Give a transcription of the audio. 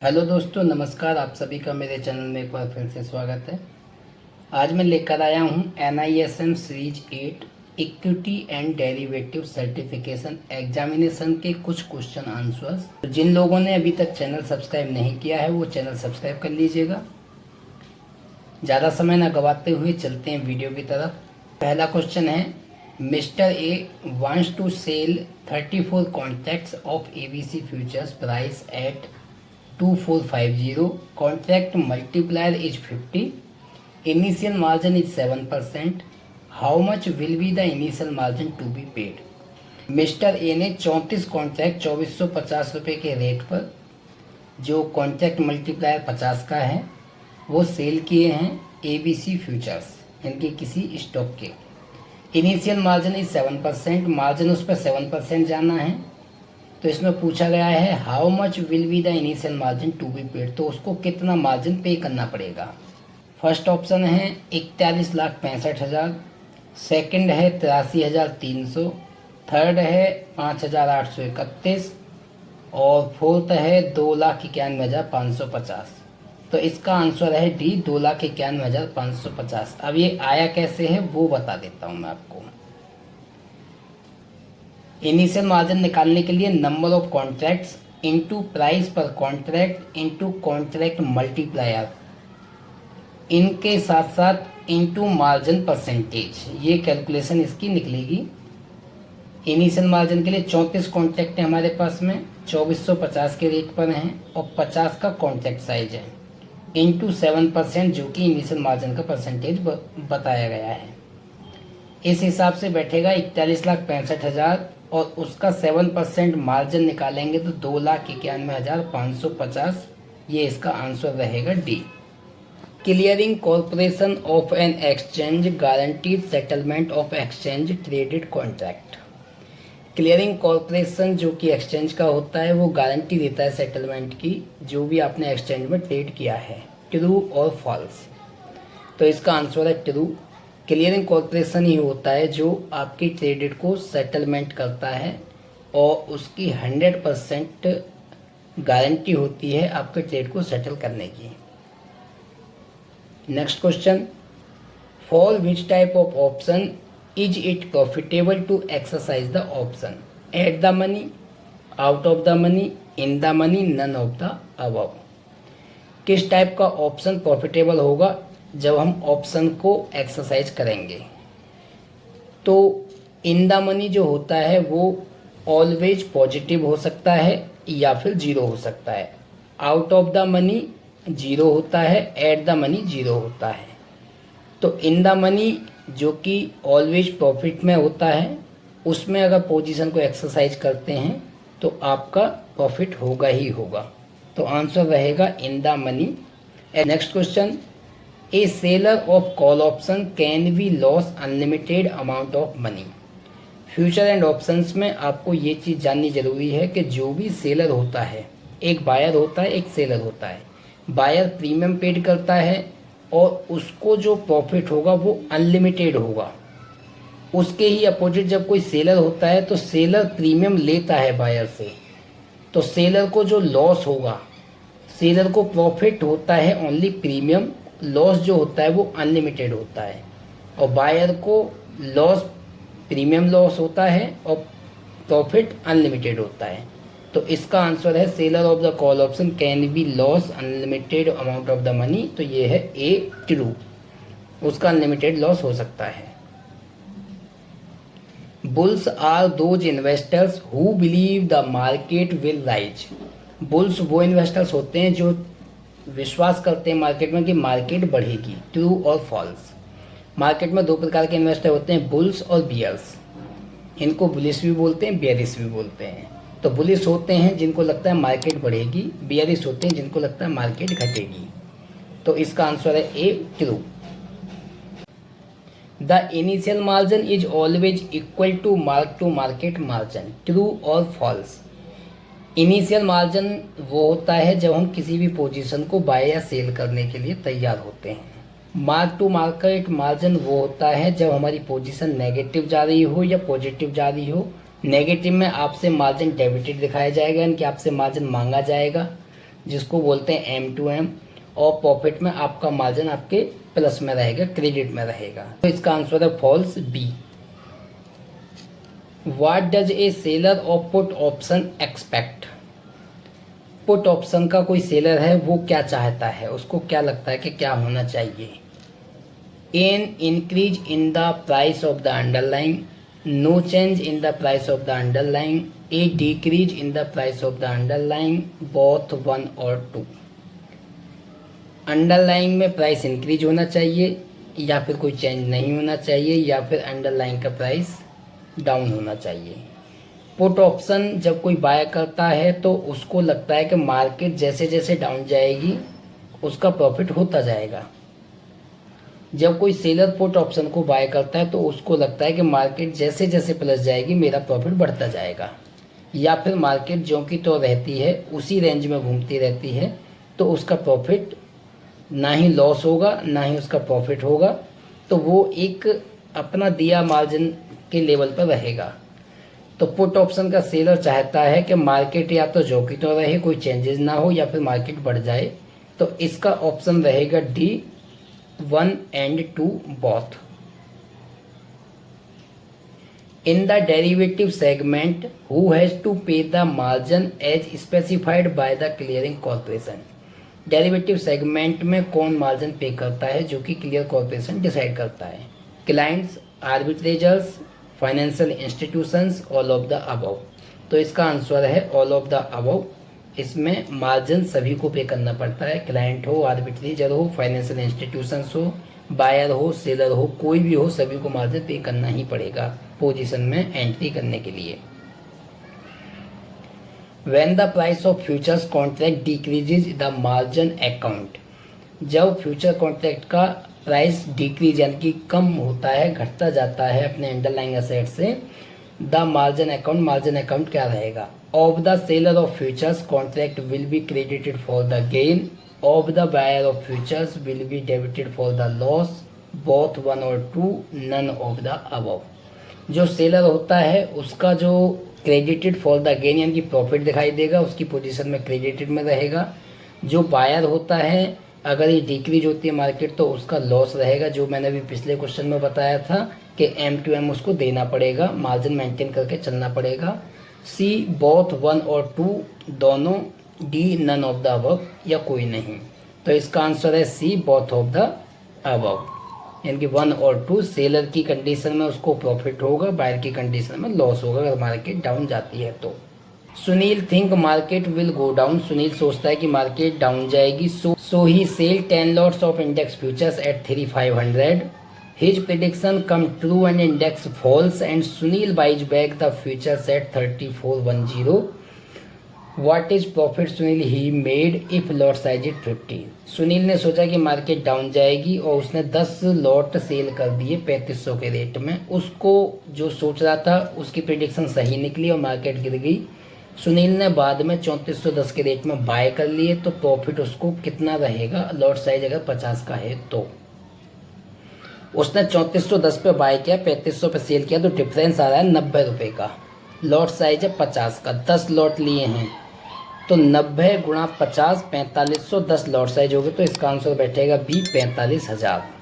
Hello दोस्तों, नमस्कार। आप सभी का मेरे चैनल में एक बार फिर से स्वागत है। आज मैं लेकर आया हूं NISM series 8 equity and derivative certification examination के कुछ क्वेश्चन आंसर्स। तो जिन लोगों ने अभी तक चैनल सब्सक्राइब नहीं किया है वो चैनल सब्सक्राइब कर लीजिएगा। ज़्यादा समय ना गवाते हुए चलते हैं वीडियो की तरफ। पहला क्वेश्चन है, mister A wants to sell 34 contracts of ABC futures price at 2450, contract multiplier is 50, initial margin is 7%. How much will be the initial margin to be paid? Mister A ने 34 contract 2450 के rate पर, जो contract multiplier 50 का है, वो cell किए हैं ABC futures इनके किसी स्टॉक के। इनिशियल मार्जिन इज 7%, मार्जिन उस पर 7% जाना है। तो इसमें पूछा गया है how much will be the initial margin to be paid, तो उसको कितना मार्जिन पे करना पड़ेगा। फर्स्ट ऑप्शन है 41,65,000, सेकंड है 83,300, थर्ड है 5,831 और फोर्थ है 2,91,550। तो इसका आंसर है डी, 2,91,550। अब ये आया कैसे है वो बता देता हूँ मैं आपको। इनिशियल मार्जिन निकालने के लिए number of contracts into price पर कॉन्ट्रैक्ट इनटू कॉन्ट्रैक्ट मल्टीप्लायर, इनके साथ साथ इनटू मार्जिन परसेंटेज, ये कैलकुलेशन इसकी निकलेगी। इनिशियल मार्जिन के लिए 34 कॉन्ट्रैक्ट है हमारे पास में, 2450 के रेट पर हैं और 50 का कॉन्ट्रैक्ट साइज है, इनटू 7% जो कि इनिशियल मार्जिन का परसेंटेज बताया गया है। इस हिसाब से बैठेगा 41,65,000 और उसका 7% मार्जिन निकालेंगे तो 2,91,550। ये इसका आंसर रहेगा D. Clearing corporation of an exchange guaranteed settlement of exchange traded contract. Clearing corporation जो कि एक्सचेंज का होता है वो गारंटी देता है सेटलमेंट की, जो भी आपने एक्सचेंज में ट्रेड किया है, ट्रू और फॉल्स। तो इसका आंसर है ट्रू। क्लियरिंग कॉर्पोरेशन ही होता है जो आपकी ट्रेडेड को सेटलमेंट करता है और उसकी 100% गारंटी होती है आपके ट्रेड को सेटल करने की। Next question, for which type of option is it profitable to exercise the option? At the money, out of the money, in the money, none of the above. किस type का option profitable होगा जब हम option को exercise करेंगे? तो इन the money जो होता है वो ऑलवेज पॉजिटिव हो सकता है या फिर जीरो हो सकता है। Out of the money zero होता है, एट द मनी जीरो होता है। तो इन द मनी जो कि ऑलवेज प्रॉफिट में होता है, उसमें अगर पोजीशन को एक्सरसाइज करते हैं तो आपका प्रॉफिट होगा ही होगा। तो आंसर रहेगा इन the money. Next question, A seller of call option can be loss unlimited amount of money. Future and options में आपको ये चीज़ जाननी जरूरी है कि जो भी सेलर होता है, एक बायर होता है, एक सेलर होता है। बायर प्रीमियम पेड करता है और उसको जो प्रॉफिट होगा वो अनलिमिटेड होगा। उसके ही अपोजिट जब कोई सेलर होता है तो सेलर प्रीमियम लेता है बायर से, तो सेलर को जो लॉस होगा, सेलर को प्रॉफिट होता है ओनली प्रीमियम, लॉस जो होता है वो अनलिमिटेड होता है। और बायर को लॉस प्रीमियम लॉस होता है और प्रॉफिट अनलिमिटेड होता है। तो इसका आंसर है seller of the call option can be loss unlimited amount of the money. तो ये है ए ट्रू, उसका अनलिमिटेड लॉस हो सकता है। Bulls are those investors who believe the market will rise. Bulls वो इन्वेस्टर्स होते हैं जो विश्वास करते हैं मार्केट में कि मार्केट बढ़ेगी, ट्रू और फॉल्स। मार्केट में दो प्रकार के इन्वेस्टर होते हैं, बुल्स और बियर्स। इनको बुलिश भी बोलते हैं, बियरिश भी बोलते हैं। तो बुलिश होते हैं जिनको लगता है मार्केट बढ़ेगी, बियरिश होते हैं जिनको लगता है मार्केट घटेगी। तो इसका आंसर है A true. The initial margin is always equal to market margin, true और फॉल्स। इनिशियल मार्जिन वो होता है जब हम किसी भी पोजीशन को बाय या सेल करने के लिए तैयार होते हैं। मार्क टू मार्केट मार्जिन वो होता है जब हमारी पोजीशन नेगेटिव जा रही हो या पॉजिटिव जा रही हो। नेगेटिव में आपसे मार्जिन डेबिटेड दिखाया जाएगा, यानी कि आपसे मार्जिन मांगा जाएगा। जिसको बोलते हैं M2M, और प्रॉफिट में आपका मार्जिन आपके प्लस में रहेगा, क्रेडिट में रहेगा। तो इसका आंसर है false B. What does a seller of put option expect? Put option का कोई सेलर है, वो क्या चाहता है, उसको क्या लगता है कि क्या होना चाहिए? An increase in the price of the underline, no change in the price of the underline, a decrease in the price of the underline, both 1 और 2। अंडरलाइन में प्राइस इंक्रीज होना चाहिए, या फिर कोई चेंज नहीं होना चाहिए, या फिर अंडरलाइन का प्राइस डाउन होना चाहिए। पुट ऑप्शन जब कोई बाय करता है तो उसको लगता है कि मार्केट जैसे जैसे डाउन जाएगी उसका प्रॉफिट होता जाएगा। जब कोई सेलर पुट ऑप्शन को बाय करता है तो उसको लगता है कि मार्केट जैसे जैसे प्लस जाएगी मेरा प्रॉफिट बढ़ता जाएगा, या फिर मार्केट जो की तो रहती है उसी रेंज में घूमती रहती है, तो उसका प्रॉफिट ना ही लॉस होगा ना ही उसका प्रॉफिट होगा, तो वो एक अपना दिया मार्जिन के लेवल पर रहेगा। तो पुट ऑप्शन का सेलर चाहता है कि मार्केट या तो जो की तो रहे, कोई चेंजेस ना हो, या फिर मार्केट बढ़ जाए। तो इसका ऑप्शन रहेगा D, 1 and 2 both. In the derivative segment, who has to pay the margin as specified by the clearing corporation? Derivative segment में कौन मार्जिन पे करता है, जो कि क्लियर कॉर्पोरेशन डिसाइड करता है? Clients, arbitrageurs, financial institutions, all of the above. तो इसका आंसर है ऑल ऑफ द अबव। इसमें मार्जिन सभी को पे करना पड़ता है, क्लाइंट हो, आर्बिट्रेजर हो, फाइनेंशियल इंस्टीट्यूशंस हो, बायर हो, सेलर हो, कोई भी हो, सभी को मार्जिन पे करना ही पड़ेगा पोजीशन में एंट्री करने के लिए। When the price of futures contract decreases the margin account, जब फ्यूचर कॉन्ट्रैक्ट का प्राइस डिक्रीज यानी कि कम होता है, घटता जाता है अपने अंडरलाइंग एसेट से, द मार्जिन अकाउंट क्या रहेगा? Of the seller of futures contract will be credited for the gain, of the buyer of futures will be debited for the loss, both 1 और 2, नन ऑफ द अबव। जो seller होता है उसका जो credited for the gain यानी कि profit दिखाई देगा, उसकी पोजीशन में क्रेडिटेड में रहेगा। जो बायर होता है, अगर ये डिक्रीज होती है मार्केट तो उसका लॉस रहेगा, जो मैंने अभी पिछले क्वेश्चन में बताया था कि M2M उसको देना पड़ेगा, मार्जिन मेंटेन करके चलना पड़ेगा। सी, बोथ 1 और 2 दोनों, D, none of the above या कोई नहीं। तो इसका आंसर है C, both of the above, यानी कि 1 और 2। सेलर की कंडीशन में उसको प्रॉफिट होगा, बायर की कंडीशन में लॉस होगा अगर मार्केट डाउन जाती है तो। Sunil think market will go down, Sunil सोचता है कि मार्केट डाउन जाएगी, so he sell 10 lots of index futures at 3500। His prediction come true and index falls and Sunil buys back the futures at 3410। What is profit Sunil he made if lot size it 50। Sunil ने सोचा कि market down जाएगी और उसने 10 lot cell कर दिए 3500 के rate में। उसको जो सोच रहा था उसकी प्रेडिक्शन सही निकली और मार्केट गिर गई। सुनील ने बाद में 3410 के रेट में बाय कर लिए, तो प्रॉफिट उसको कितना रहेगा? लॉट साइज अगर 50 का है तो उसने 3410 पे बाय किया, 3500 पे सेल किया, तो डिफरेंस आ रहा है 90 रुपये का। लॉट साइज है 50 का, 10 लॉट लिए हैं तो 90 गुणा 50, 4500, 10 लॉट साइज हो गए, तो इसका आंसर बैठेगा बी, 45,000।